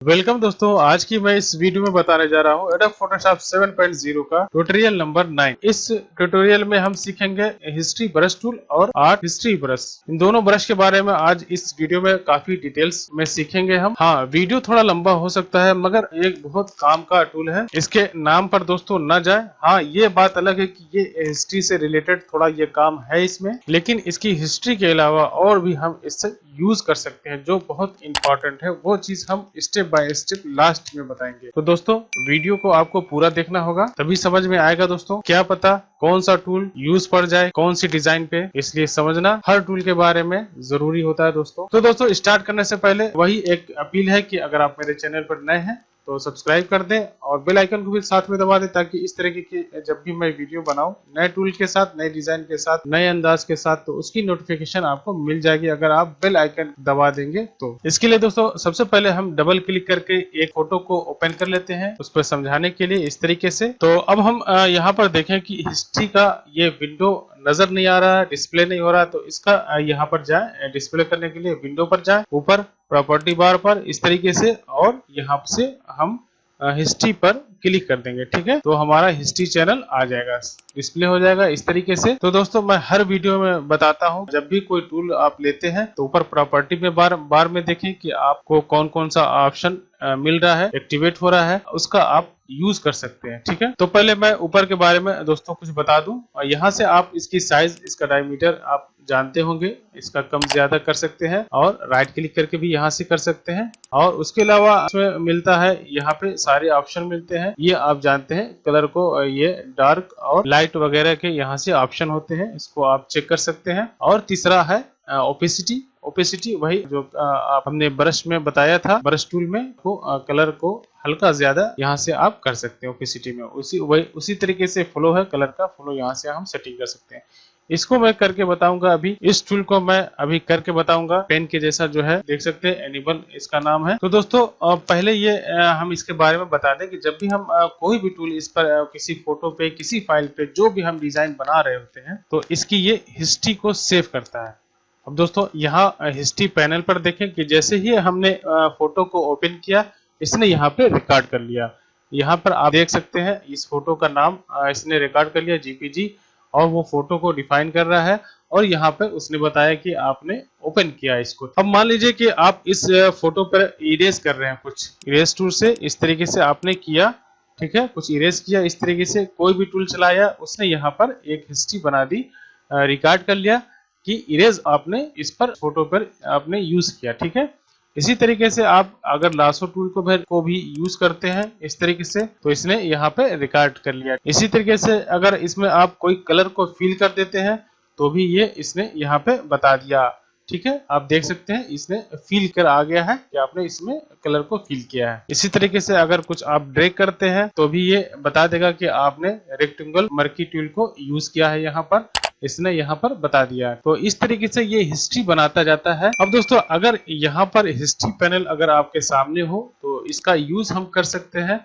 Welcome दोस्तों, आज की मैं इस वीडियो में बताने जा रहा हूँ एडोब फोटोशॉप 7.0 का ट्यूटोरियल नंबर 9। इस ट्यूटोरियल में हम सीखेंगे हिस्ट्री ब्रश टूल और आर्ट हिस्ट्री ब्रश। इन दोनों ब्रश के बारे में आज इस वीडियो में काफी डिटेल्स में सीखेंगे हम। हाँ, वीडियो थोड़ा लंबा हो सकता है मगर एक बहुत काम का टूल है। इसके नाम पर दोस्तों न जाए। हाँ, ये बात अलग है कि ये हिस्ट्री से रिलेटेड थोड़ा ये काम है इसमें, लेकिन इसकी हिस्ट्री के अलावा और भी हम इससे यूज कर सकते हैं जो बहुत इंपॉर्टेंट है। वो चीज हम स्टेप बाय स्टेप लास्ट में बताएंगे। तो दोस्तों वीडियो को आपको पूरा देखना होगा, तभी समझ में आएगा। दोस्तों क्या पता कौन सा टूल यूज पड़ जाए कौन सी डिजाइन पे, इसलिए समझना हर टूल के बारे में जरूरी होता है दोस्तों। तो दोस्तों स्टार्ट करने से पहले वही एक अपील है कि अगर आप मेरे चैनल पर नए हैं तो सब्सक्राइब कर दें और बेल आइकन को भी साथ में दबा दें, ताकि इस तरीके की जब भी मैं वीडियो बनाऊं नए टूल के साथ, नए डिजाइन के साथ, नए अंदाज के साथ, तो उसकी नोटिफिकेशन आपको मिल जाएगी अगर आप बेल आइकन दबा देंगे तो। इसके लिए दोस्तों सबसे पहले हम डबल क्लिक करके एक फोटो को ओपन कर लेते हैं उस पर समझाने के लिए इस तरीके से। तो अब हम यहाँ पर देखें कि हिस्ट्री का ये विंडो नजर नहीं आ रहा है, डिस्प्ले नहीं हो रहा है, तो इसका यहाँ पर जाए, डिस्प्ले करने के लिए विंडो पर जाए, ऊपर प्रॉपर्टी बार पर इस तरीके से, और यहाँ से हम हिस्ट्री पर क्लिक कर देंगे। ठीक है, तो हमारा हिस्ट्री चैनल आ जाएगा, डिस्प्ले हो जाएगा इस तरीके से। तो दोस्तों मैं हर वीडियो में बताता हूं, जब भी कोई टूल आप लेते हैं तो ऊपर प्रॉपर्टी में बार में देखें कि आपको कौन कौन सा ऑप्शन मिल रहा है, एक्टिवेट हो रहा है, उसका आप यूज कर सकते हैं। ठीक है, तो पहले मैं ऊपर के बारे में दोस्तों कुछ बता दूं। और यहाँ से आप इसकी साइज, इसका डायमीटर आप जानते होंगे, इसका कम ज्यादा कर सकते हैं और राइट क्लिक करके भी यहाँ से कर सकते हैं। और उसके अलावा इसमें मिलता है, यहाँ पे सारे ऑप्शन मिलते हैं, ये आप जानते हैं। कलर को ये डार्क और लाइट वगैरह के यहाँ से ऑप्शन होते हैं, इसको आप चेक कर सकते हैं। और तीसरा है ओपेसिटी। ओपेसिटी वही जो आप हमने ब्रश में बताया था, ब्रश टूल में, वो कलर को हल्का ज्यादा यहाँ से आप कर सकते हैं ओपेसिटी में। उसी तरीके से फ्लो है, कलर का फ्लो यहाँ से हम सेटिंग कर सकते हैं। इसको मैं करके बताऊंगा अभी, इस टूल को मैं अभी करके बताऊंगा। पेन के जैसा जो है देख सकते हैं, एनिबल इसका नाम है। तो दोस्तों पहले ये हम इसके बारे में बता दें कि जब भी हम कोई भी टूल इस पर किसी फोटो पे, किसी फाइल पे जो भी हम डिजाइन बना रहे होते हैं, तो इसकी ये हिस्ट्री को सेव करता है। अब दोस्तों यहाँ हिस्ट्री पैनल पर देखें कि जैसे ही हमने फोटो को ओपन किया, इसने यहाँ पे रिकॉर्ड कर लिया। यहाँ पर आप देख सकते हैं इस फोटो का नाम इसने रिकॉर्ड कर लिया जेपीजी, और वो फोटो को डिफाइन कर रहा है। और यहाँ पे उसने बताया कि आपने ओपन किया इसको। अब मान लीजिए कि आप इस फोटो पर इरेज कर रहे हैं, कुछ इरेज टूल से इस तरीके से आपने किया। ठीक है, कुछ इरेज किया इस तरीके से, कोई भी टूल चलाया, उसने यहाँ पर एक हिस्ट्री बना दी, रिकॉर्ड कर लिया कि इरेज आपने इस पर फोटो पर आपने यूज किया। ठीक है, इसी तरीके से आप अगर लासो टूल को भी यूज करते हैं इस तरीके से, तो इसने यहाँ पे रिकॉर्ड कर लिया। इसी तरीके से अगर इसमें आप कोई कलर को फिल कर देते हैं तो भी ये इसने यहाँ पे बता दिया। ठीक है, आप देख सकते हैं इसने फिल कर आ गया है कि आपने इसमें कलर को फिल किया है। इसी तरीके से अगर कुछ आप ड्रैग करते हैं तो भी ये बता देगा कि आपने रेक्टेंगल मर्की टूल को यूज किया है, यहाँ पर इसने यहाँ पर बता दिया। तो इस तरीके से ये हिस्ट्री बनाता जाता है। अब दोस्तों अगर यहाँ पर हिस्ट्री पैनल अगर आपके सामने हो तो इसका यूज हम कर सकते हैं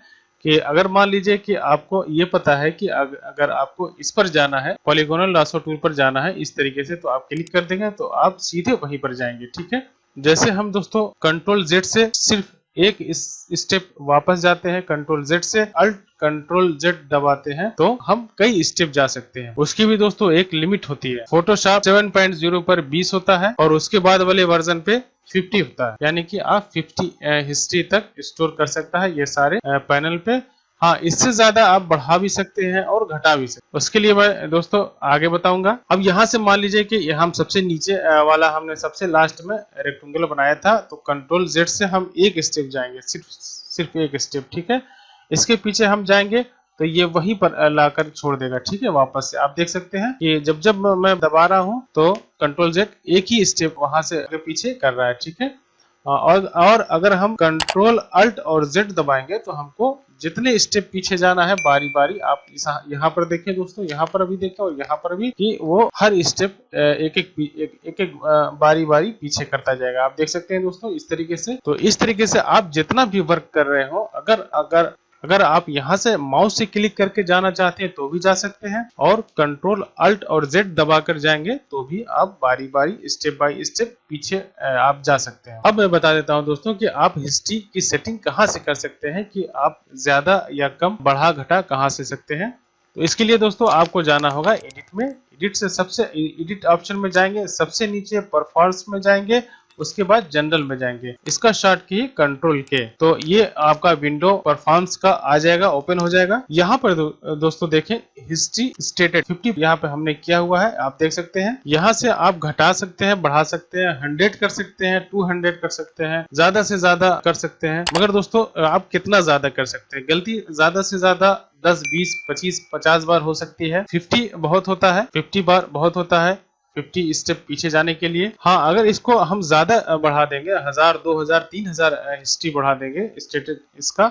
कि अगर मान लीजिए कि आपको ये पता है कि अगर आपको इस पर जाना है, पॉलीगोनल लासो टूल पर जाना है इस तरीके से, तो आप क्लिक कर देंगे तो आप सीधे वहीं पर जाएंगे। ठीक है, जैसे हम दोस्तों कंट्रोल जेड से सिर्फ एक स्टेप वापस जाते हैं, कंट्रोल जेड से अल्ट कंट्रोल जेड दबाते हैं तो हम कई स्टेप जा सकते हैं। उसकी भी दोस्तों एक लिमिट होती है। फोटोशॉप 7.0 पर 20 होता है और उसके बाद वाले वर्जन पे 50 होता है, यानी कि आप 50 हिस्ट्री तक स्टोर कर सकता है ये सारे पैनल पे। हाँ, इससे ज्यादा आप बढ़ा भी सकते हैं और घटा भी सकते हैं, उसके लिए मैं दोस्तों आगे बताऊंगा। अब यहाँ से मान लीजिए कि हम सबसे नीचे वाला हमने सबसे लास्ट में रेक्टेंगल बनाया था, तो कंट्रोल जेड से हम एक स्टेप जाएंगे, सिर्फ एक स्टेप। ठीक है, इसके पीछे हम जाएंगे तो ये वहीं पर लाकर छोड़ देगा। ठीक है, वापस से आप देख सकते हैं कि जब मैं दबा रहा हूं तो कंट्रोल जेड एक ही स्टेप वहां से पीछे कर रहा है। ठीक है, और अगर हम कंट्रोल अल्ट और जेड दबाएंगे तो हमको जितने स्टेप पीछे जाना है बारी बारी, आप यहाँ पर देखें दोस्तों, यहाँ पर भी देखें और यहाँ पर भी, कि वो हर स्टेप एक एक बारी बारी पीछे करता जाएगा। आप देख सकते हैं दोस्तों इस तरीके से। तो इस तरीके से आप जितना भी वर्क कर रहे हो, अगर अगर आप यहाँ से माउस से क्लिक करके जाना चाहते हैं तो भी जा सकते हैं, और कंट्रोल अल्ट और जेड दबाकर जाएंगे तो भी आप बारी बारी स्टेप बाय स्टेप पीछे आप जा सकते हैं। अब मैं बता देता हूं दोस्तों कि आप हिस्ट्री की सेटिंग कहां से कर सकते हैं, कि आप ज्यादा या कम बढ़ा घटा कहां से सकते हैं। तो इसके लिए दोस्तों आपको जाना होगा एडिट में। एडिट से सबसे एडिट ऑप्शन में जाएंगे, सबसे नीचे परफॉर्मेंस में जाएंगे, उसके बाद जनरल में जाएंगे, इसका शॉर्ट की कंट्रोल के, तो ये आपका विंडो परफॉर्मेंस का आ जाएगा, ओपन हो जाएगा। यहाँ पर दोस्तों देखें हिस्ट्री स्टेटेड 50 यहाँ पे हमने किया हुआ है, आप देख सकते हैं। यहाँ से आप घटा सकते हैं, बढ़ा सकते हैं, 100 कर सकते हैं, 200 कर सकते हैं, ज्यादा से ज्यादा कर सकते हैं। मगर दोस्तों आप कितना ज्यादा कर सकते हैं, गलती ज्यादा से ज्यादा 10, 20, 25, 50 बार हो सकती है। 50 बहुत होता है, 50 बार बहुत होता है 50 स्टेप पीछे जाने के लिए। हाँ, अगर इसको हम ज्यादा बढ़ा देंगे, 1000, 2000, 3000 हिस्ट्री बढ़ा देंगे स्टेटेड इसका,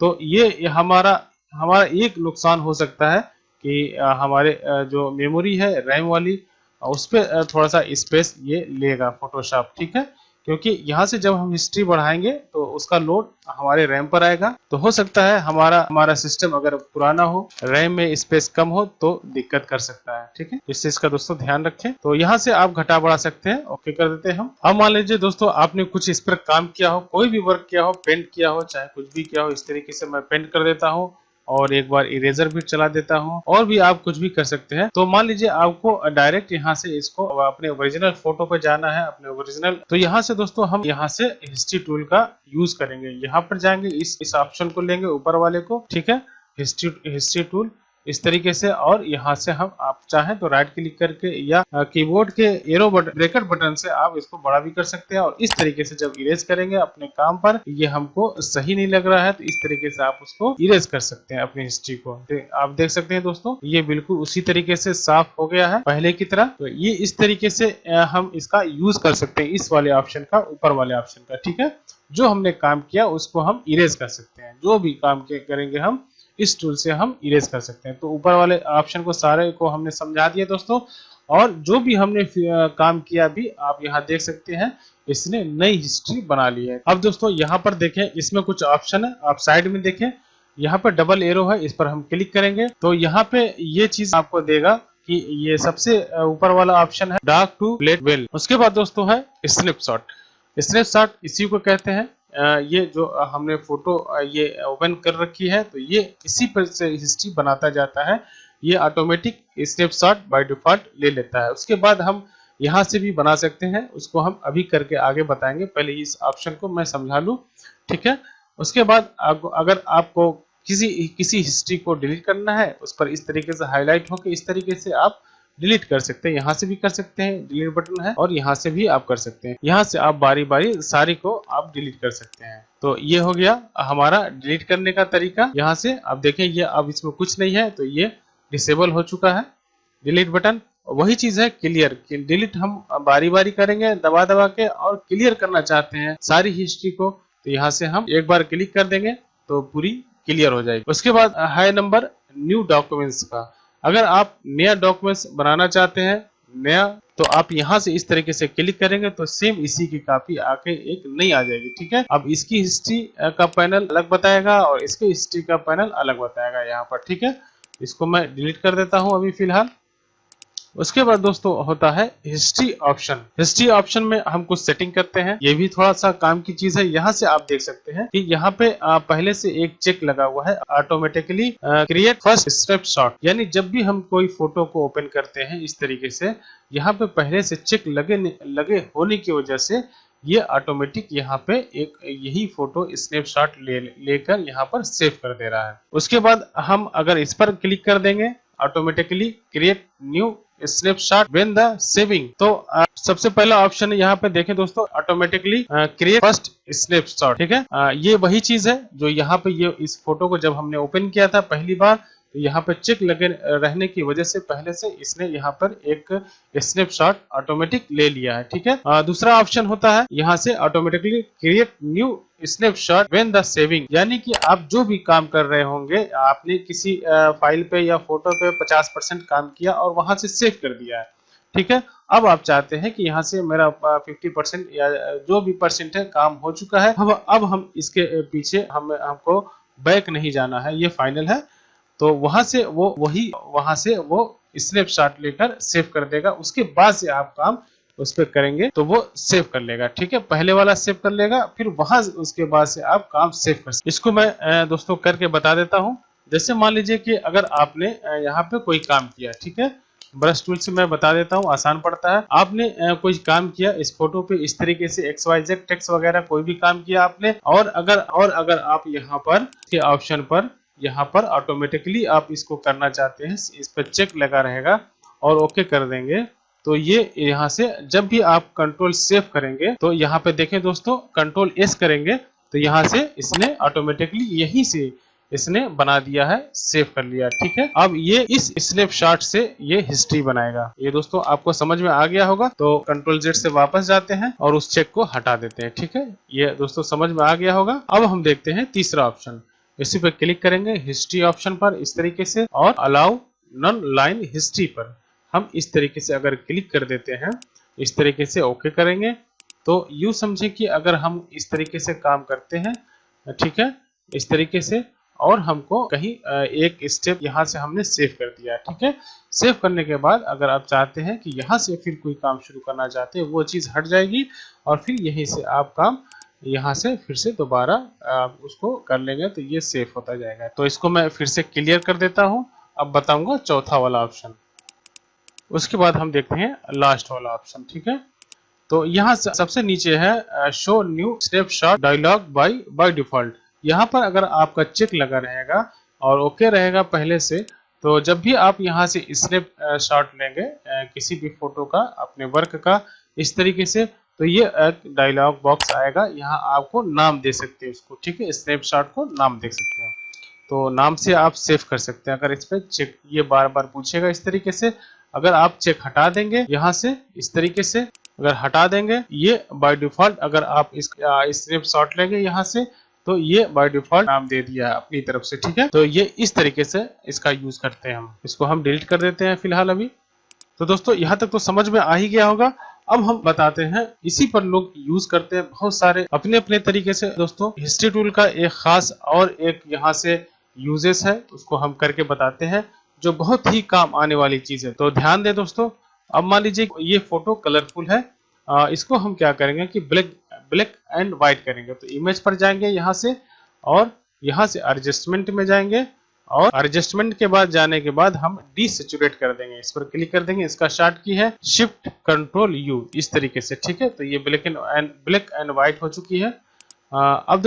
तो ये हमारा एक नुकसान हो सकता है कि हमारे जो मेमोरी है रैम वाली, उस पर थोड़ा सा स्पेस ये लेगा फोटोशॉप, ठीक है। क्योंकि यहाँ से जब हम हिस्ट्री बढ़ाएंगे तो उसका लोड हमारे रैम पर आएगा, तो हो सकता है हमारा सिस्टम अगर पुराना हो, रैम में स्पेस कम हो तो दिक्कत कर सकता है, ठीक है। इस चीज का दोस्तों ध्यान रखें। तो यहाँ से आप घटा बढ़ा सकते हैं, ओके कर देते हैं हम। अब मान लीजिए दोस्तों आपने कुछ इस पर काम किया हो, कोई भी वर्क किया हो, पेंट किया हो, चाहे कुछ भी किया हो, इस तरीके से मैं पेंट कर देता हूँ और एक बार इरेजर भी चला देता हूं, और भी आप कुछ भी कर सकते हैं। तो मान लीजिए आपको डायरेक्ट यहां से इसको अपने ओरिजिनल फोटो पे जाना है, अपने ओरिजिनल, तो यहां से दोस्तों हम यहां से हिस्ट्री टूल का यूज करेंगे। यहां पर जाएंगे, इस ऑप्शन को लेंगे ऊपर वाले को, ठीक है, हिस्ट्री टूल इस तरीके से, और यहाँ से हम आप चाहें तो राइट क्लिक करके या कीबोर्ड के एरो ब्रेकर बटन से आप इसको बड़ा भी कर सकते हैं। और इस तरीके से जब इरेज करेंगे अपने काम पर, ये हमको सही नहीं लग रहा है, तो इस तरीके से आप उसको इरेज कर सकते हैं अपनी हिस्ट्री को। आप देख सकते हैं दोस्तों ये बिल्कुल उसी तरीके से साफ हो गया है पहले की तरह। तो ये इस तरीके से हम इसका यूज कर सकते हैं, इस वाले ऑप्शन का, ऊपर वाले ऑप्शन का, ठीक है। जो हमने काम किया उसको हम इरेज कर सकते हैं, जो भी काम करेंगे हम इस टूल से हम इरेज कर सकते हैं। तो ऊपर वाले ऑप्शन को सारे को हमने समझा दिया दोस्तों, और जो भी हमने काम किया भी आप यहाँ देख सकते हैं, इसने नई हिस्ट्री बना ली है। अब दोस्तों यहाँ पर देखें, इसमें कुछ ऑप्शन है, आप साइड में देखें, यहाँ पर डबल एरो है, इस पर हम क्लिक करेंगे तो यहाँ पे ये चीज आपको देगा कि ये सबसे ऊपर वाला ऑप्शन है डार्क टू ब्लेड वेल। उसके बाद दोस्तों है स्नैपशॉट। स्नैपशॉट इसी को कहते हैं, ये जो हमने फोटो ये ओपन कर रखी है, तो ये इसी पर से हिस्ट्री बनाता जाता है। ये ऑटोमेटिक स्नैपशॉट बाय डिफॉल्ट ले लेता है। उसके बाद हम यहाँ से भी बना सकते हैं, उसको हम अभी करके आगे बताएंगे, पहले इस ऑप्शन को मैं समझा लूँ, ठीक है। उसके बाद अगर आपको किसी हिस्ट्री को डिलीट करना है, उस पर इस तरीके से हाईलाइट होकर इस तरीके से आप डिलीट कर सकते हैं। यहाँ से भी कर सकते हैं, डिलीट बटन है, और यहाँ से भी आप कर सकते हैं। यहाँ से आप बारी बारी सारी को आप डिलीट कर सकते हैं। तो ये हो गया हमारा डिलीट करने का तरीका। यहाँ से आप देखें, ये अब इसमें कुछ नहीं है, तो ये डिसेबल हो चुका है डिलीट बटन। वही चीज है क्लियर, डिलीट हम बारी बारी करेंगे दबा दबा के, और क्लियर करना चाहते हैं सारी हिस्ट्री को, तो यहाँ से हम एक बार क्लिक कर देंगे तो पूरी क्लियर हो जाएगी। उसके बाद है नंबर न्यू डॉक्यूमेंट्स का। अगर आप नया डॉक्यूमेंट्स बनाना चाहते हैं नया, तो आप यहाँ से इस तरीके से क्लिक करेंगे तो सेम इसी की कॉपी आके एक नई आ जाएगी, ठीक है। अब इसकी हिस्ट्री का पैनल अलग बताएगा और इसके हिस्ट्री का पैनल अलग बताएगा यहाँ पर, ठीक है। इसको मैं डिलीट कर देता हूँ अभी फिलहाल। उसके बाद दोस्तों होता है हिस्ट्री ऑप्शन। हिस्ट्री ऑप्शन में हम कुछ सेटिंग करते हैं, ये भी थोड़ा सा काम की चीज है। यहाँ से आप देख सकते हैं कि यहाँ पे पहले से एक चेक लगा हुआ है, ऑटोमेटिकली क्रिएट फर्स्ट स्नैपशॉट। यानी जब भी हम कोई फोटो को ओपन करते हैं इस तरीके से, यहाँ पे पहले से चेक लगे होने की वजह से ये ऑटोमेटिक यहाँ पे एक यही फोटो स्नैपशॉट लेकर यहाँ पर सेव कर दे रहा है। उसके बाद हम अगर इस पर क्लिक कर देंगे, automatically create new snapshot when the saving, तो सबसे पहला ऑप्शन है यहाँ पे देखें दोस्तों, ऑटोमेटिकली क्रिएट फर्स्ट स्नैपशॉट, ठीक है। ये वही चीज है जो यहाँ पे ये इस फोटो को जब हमने ओपन किया था पहली बार, तो यहाँ पे चेक लगे रहने की वजह से पहले से इसने यहाँ पर एक स्नैपशॉट ऑटोमेटिक ले लिया है, ठीक है। दूसरा ऑप्शन होता है यहाँ से automatically create new snapshot when the saving. यानी कि आप जो भी काम कर रहे होंगे, आपने किसी फाइल पे या फोटो पे 50% काम किया और वहां से सेव कर दिया है, ठीक है। अब आप चाहते हैं कि यहाँ से मेरा 50% या जो भी परसेंट है काम हो चुका है, अब हम इसके पीछे हमको बैक नहीं जाना है, ये फाइनल है। तो वहां से वो स्नैपशॉट लेकर सेव कर देगा, उसके बाद से आप काम उस पर करेंगे तो वो सेव कर लेगा। ठीक है, पहले वाला सेव कर लेगा, फिर वहां उसके बाद से आप काम सेव कर सकते। इसको मैं दोस्तों करके बता देता हूँ। जैसे मान लीजिए कि अगर आपने यहाँ पे कोई काम किया, ठीक है, ब्रश टूल से मैं बता देता हूँ, आसान पड़ता है। आपने कोई काम किया इस फोटो पे, इस तरीके से XYZ टेक्स्ट वगैरह कोई भी काम किया आपने, और अगर आप यहाँ पर के ऑप्शन पर यहाँ पर ऑटोमेटिकली आप इसको करना चाहते हैं, इस पर चेक लगा रहेगा और ओके कर देंगे, तो ये यहाँ से जब भी आप कंट्रोल सेव करेंगे तो यहाँ पे देखें दोस्तों, कंट्रोल S करेंगे तो यहाँ से इसने ऑटोमेटिकली यहीं से इसने बना दिया है, सेव कर लिया। ठीक है, अब ये इस स्नैपशॉट से ये हिस्ट्री बनाएगा। ये दोस्तों आपको समझ में आ गया होगा। तो कंट्रोल Z से वापस जाते हैं और उस चेक को हटा देते हैं। ठीक है, ये दोस्तों समझ में आ गया होगा। अब हम देखते हैं तीसरा ऑप्शन, इसी पे क्लिक करेंगे हिस्ट्री ऑप्शन पर इस तरीके से, और अलाउ नॉन लाइन हिस्ट्री पर हम इस तरीके से अगर क्लिक कर देते हैं, इस तरीके से ओके करेंगे, तो यूं समझे कि अगर हम इस तरीके से काम करते हैं, ठीक है, इस तरीके से, और हमको कहीं एक स्टेप यहाँ से हमने सेव कर दिया। ठीक है, सेव करने के बाद अगर आप चाहते हैं कि यहाँ से फिर कोई काम शुरू करना चाहते हैं, वो चीज़ हट जाएगी और फिर यहीं से आप काम यहाँ से फिर से दोबारा उसको कर लेंगे तो ये सेव होता जाएगा। तो इसको मैं फिर से क्लियर कर देता हूँ। अब बताऊंगा चौथा वाला ऑप्शन, उसके बाद हम देखते हैं लास्ट वाला ऑप्शन। ठीक है, तो यहाँ सबसे नीचे है show new snapshot dialog by default. यहाँ पर अगर आपका चेक लगा रहेगा और ओके रहेगा पहले से, तो जब भी आप यहाँ से स्नैपशॉट लेंगे किसी भी फोटो का, अपने वर्क का, इस तरीके से, तो ये एक डायलॉग बॉक्स आएगा। यहाँ आपको नाम दे सकते हैं उसको। ठीक है, स्नैपशॉट को नाम दे सकते हैं, तो नाम से आप सेव कर सकते हैं। अगर इस पे चेक ये बार बार पूछेगा इस तरीके से, अगर आप चेक हटा देंगे यहाँ से इस तरीके से, अगर हटा देंगे ये बाय डिफॉल्ट, अगर आप इस स्नैपशॉट लेंगे यहाँ से, तो ये बाय डिफॉल्ट नाम दे दिया है अपनी तरफ से। ठीक है, तो ये इस तरीके से इसका यूज करते हैं हम। इसको हम डिलीट कर देते हैं फिलहाल अभी। तो दोस्तों यहाँ तक तो समझ में आ ही गया होगा। अब हम बताते हैं, इसी पर लोग यूज करते हैं बहुत सारे अपने अपने तरीके से। दोस्तों हिस्ट्री टूल का एक खास और एक यहाँ से यूजेस है, उसको हम करके बताते हैं, जो बहुत ही काम आने वाली चीज है। तो ध्यान दें दोस्तों। अब मान लीजिए ये फोटो कलरफुल है, इसको हम क्या करेंगे कि ब्लैक एंड व्हाइट करेंगे। तो इमेज पर जाएंगे यहाँ से, और यहाँ से एडजस्टमेंट में जाएंगे, और एडजस्टमेंट के बाद जाने के बाद हम डीसैचुरेट कर देंगे, इस पर क्लिक कर देंगे। इसका शॉर्ट की है शिफ्ट कंट्रोल U, इस तरीके से। ठीक है, तो ये ब्लैक एंड व्हाइट हो चुकी है। अब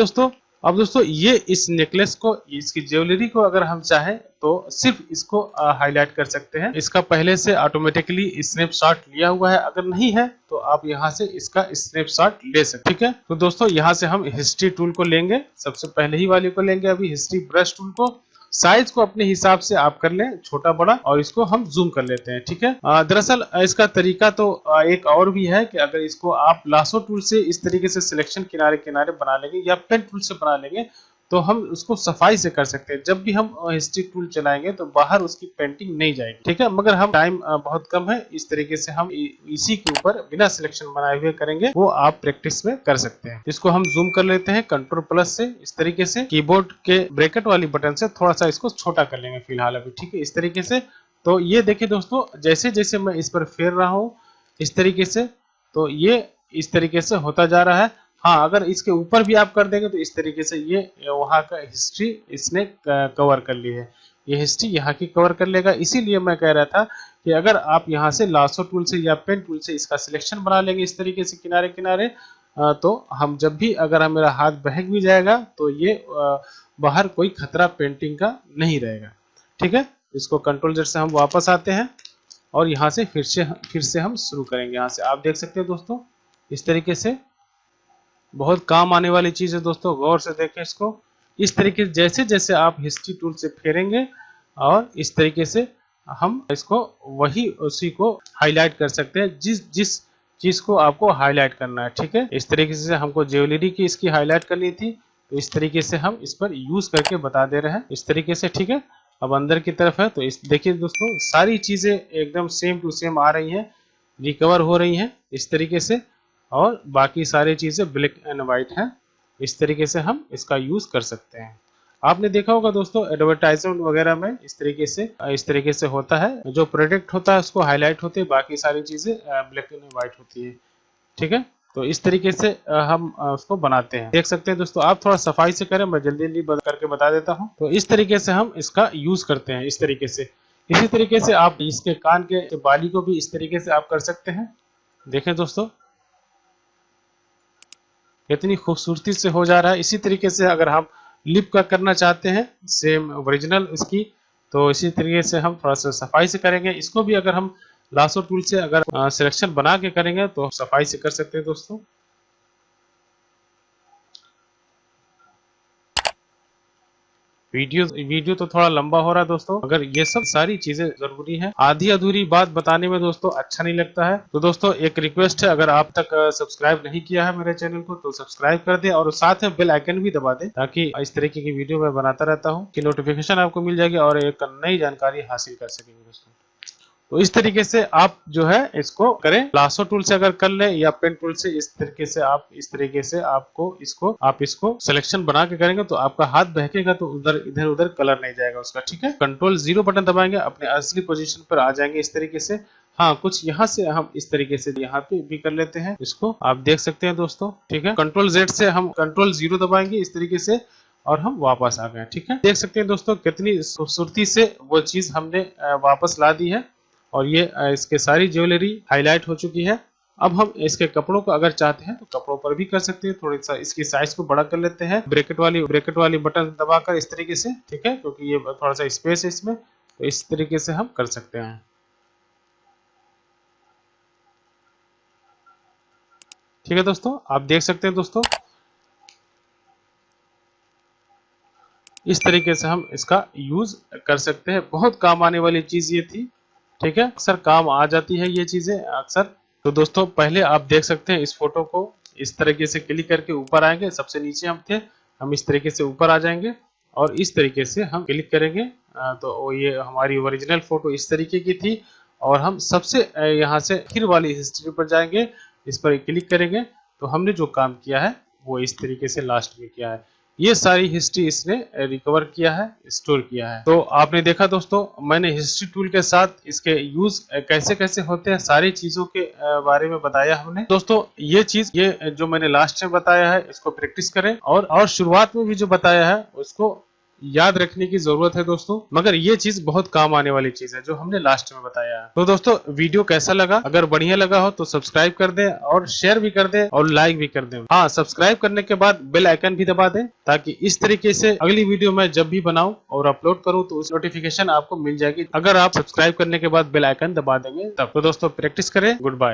दोस्तों ये इस नेकलेस को, इसकी ज्वेलरी को अगर हम चाहें तो सिर्फ इसको हाईलाइट कर सकते हैं। इसका पहले से ऑटोमेटिकली स्नैपशॉट लिया हुआ है, अगर नहीं है तो आप यहाँ से इसका स्नैपशॉट ले सकते हैं। ठीक है, तो दोस्तों यहाँ से हम हिस्ट्री टूल को लेंगे, सबसे पहले ही वाले को लेंगे अभी, हिस्ट्री ब्रश टूल को। साइज को अपने हिसाब से आप कर लें, छोटा बड़ा, और इसको हम जूम कर लेते हैं। ठीक है, दरअसल इसका तरीका तो एक और भी है कि अगर इसको आप लासो टूल से इस तरीके से सिलेक्शन किनारे किनारे बना लेंगे या पेन टूल से बना लेंगे, तो हम उसको सफाई से कर सकते हैं। जब भी हम हिस्ट्री टूल चलाएंगे तो बाहर उसकी पेंटिंग नहीं जाएगी। ठीक है, मगर हम टाइम बहुत कम है, इस तरीके से हम इसी के ऊपर बिना सिलेक्शन बनाए हुए करेंगे, वो आप प्रैक्टिस में कर सकते हैं। इसको हम जूम कर लेते हैं कंट्रोल प्लस से, इस तरीके से कीबोर्ड के ब्रैकेट वाली बटन से थोड़ा सा इसको छोटा कर लेंगे फिलहाल अभी। ठीक है, इस तरीके से। तो ये देखिए दोस्तों, जैसे जैसे मैं इस पर फेर रहा हूँ इस तरीके से, तो ये इस तरीके से होता जा रहा है। हाँ, अगर इसके ऊपर भी आप कर देंगे तो इस तरीके से ये वहाँ का हिस्ट्री इसने कवर कर ली है, ये हिस्ट्री यहाँ की कवर कर लेगा। इसीलिए मैं कह रहा था कि अगर आप यहाँ से लासो टूल से या पेन टूल से इसका सिलेक्शन बना लेंगे इस तरीके से किनारे किनारे, तो हम जब भी, अगर मेरा हाथ बहक भी जाएगा तो ये बाहर कोई खतरा पेंटिंग का नहीं रहेगा। ठीक है, इसको कंट्रोल Z से हम वापस आते हैं और यहाँ से फिर से हम शुरू करेंगे। यहाँ से आप देख सकते हैं दोस्तों, इस तरीके से बहुत काम आने वाली चीज है दोस्तों, गौर से देखें इसको। इस तरीके से जैसे जैसे आप हिस्ट्री टूल से फेरेंगे और इस तरीके से हम इसको उसी को हाईलाइट कर सकते हैं, जिस चीज को आपको हाईलाइट करना है। ठीक है, इस तरीके से हमको ज्वेलरी की इसकी हाईलाइट करनी थी, तो इस तरीके से हम इस पर यूज करके बता दे रहे हैं इस तरीके से। ठीक है, अब अंदर की तरफ है, तो इस देखिए दोस्तों, सारी चीजें एकदम सेम टू सेम आ रही हैं, रिकवर हो रही हैं इस तरीके से, और बाकी सारी चीजें ब्लैक एंड व्हाइट हैं। इस तरीके से हम इसका यूज कर सकते हैं। आपने देखा होगा दोस्तों एडवर्टाइजमेंट वगैरह में इस तरीके से होता है, जो प्रोडक्ट होता है उसको हाईलाइट होते हैं, बाकी सारी चीजें ब्लैक एंड व्हाइट होती है। ठीक है, तो इस तरीके से हम उसको बनाते हैं। देख सकते हैं दोस्तों, आप थोड़ा सफाई से करें, मैं जल्दी जल्दी करके बता देता हूँ। तो इस तरीके से हम इसका यूज करते हैं, इस तरीके से। इसी तरीके से आप इसके कान के बाली को भी इस तरीके से आप कर सकते हैं। देखें दोस्तों कितनी खूबसूरती से हो जा रहा है। इसी तरीके से अगर हम लिप का करना चाहते हैं सेम ओरिजिनल इसकी, तो इसी तरीके से हम थोड़ा सा सफाई से करेंगे। इसको भी अगर हम लासो टूल से अगर सिलेक्शन बना के करेंगे तो सफाई से कर सकते हैं दोस्तों। वीडियो तो थोड़ा लंबा हो रहा है दोस्तों, अगर ये सब सारी चीजें जरूरी है। आधी अधूरी बात बताने में दोस्तों अच्छा नहीं लगता है। तो दोस्तों एक रिक्वेस्ट है, अगर आप तक सब्सक्राइब नहीं किया है मेरे चैनल को तो सब्सक्राइब कर दें और साथ में बेल आइकन भी दबा दें, ताकि इस तरीके की वीडियो मैं बनाता रहता हूँ कि नोटिफिकेशन आपको मिल जाएगी और एक नई जानकारी हासिल कर सकेंगे दोस्तों। तो इस तरीके से आप जो है इसको करें। लासो टूल से अगर कर ले या पेन टूल से, इस तरीके से आप इसको सिलेक्शन बना के करेंगे तो आपका हाथ बहकेगा तो इधर उधर कलर नहीं जाएगा उसका। ठीक है, कंट्रोल 0 बटन दबाएंगे, अपने असली पोजीशन पर आ जाएंगे इस तरीके से। हाँ, कुछ यहाँ से हम इस तरीके से यहाँ पे भी कर लेते हैं, इसको आप देख सकते हैं दोस्तों। ठीक है, कंट्रोल Z से हम कंट्रोल 0 दबाएंगे इस तरीके से और हम वापस आ गए। ठीक है, देख सकते हैं दोस्तों कितनी खूबसूरती से वो चीज हमने वापस ला दी है और ये इसके सारी ज्वेलरी हाईलाइट हो चुकी है। अब हम इसके कपड़ों को अगर चाहते हैं तो कपड़ों पर भी कर सकते हैं। थोड़ी सा इसकी साइज को बड़ा कर लेते हैं ब्रैकेट वाली बटन दबाकर इस तरीके से। ठीक है, क्योंकि ये थोड़ा सा स्पेस है इसमें, तो इस तरीके से हम कर सकते हैं। ठीक है दोस्तों, आप देख सकते हैं दोस्तों इस तरीके से हम इसका यूज कर सकते हैं। बहुत काम आने वाली चीज ये थी। ठीक है, अक्सर काम आ जाती है ये चीजें अक्सर। तो दोस्तों पहले आप देख सकते हैं इस फोटो को इस तरीके से क्लिक करके ऊपर आएंगे, सबसे नीचे हम थे, हम इस तरीके से ऊपर आ जाएंगे और इस तरीके से हम क्लिक करेंगे तो ये हमारी ओरिजिनल फोटो इस तरीके की थी। और हम सबसे यहाँ से आखिर वाली हिस्ट्री पर जाएंगे, इस पर क्लिक करेंगे तो हमने जो काम किया है वो इस तरीके से लास्ट में किया है। ये सारी हिस्ट्री इसने रिकवर किया है, स्टोर किया है। तो आपने देखा दोस्तों, मैंने हिस्ट्री टूल के साथ इसके यूज कैसे कैसे होते हैं सारी चीजों के बारे में बताया हमने दोस्तों। ये जो मैंने लास्ट में बताया है इसको प्रैक्टिस करें और शुरुआत में भी जो बताया है उसको याद रखने की जरूरत है दोस्तों, मगर ये चीज बहुत काम आने वाली चीज है जो हमने लास्ट में बताया है। तो दोस्तों वीडियो कैसा लगा, अगर बढ़िया लगा हो तो सब्सक्राइब कर दें और शेयर भी कर दें और लाइक भी कर दें। हाँ, सब्सक्राइब करने के बाद बेल आइकन भी दबा दें, ताकि इस तरीके से अगली वीडियो मैं जब भी बनाऊं और अपलोड करूं तो उस नोटिफिकेशन आपको मिल जाएगी, अगर आप सब्सक्राइब करने के बाद बेल आइकन दबा देंगे तब। तो दोस्तों प्रैक्टिस करें। Good bye.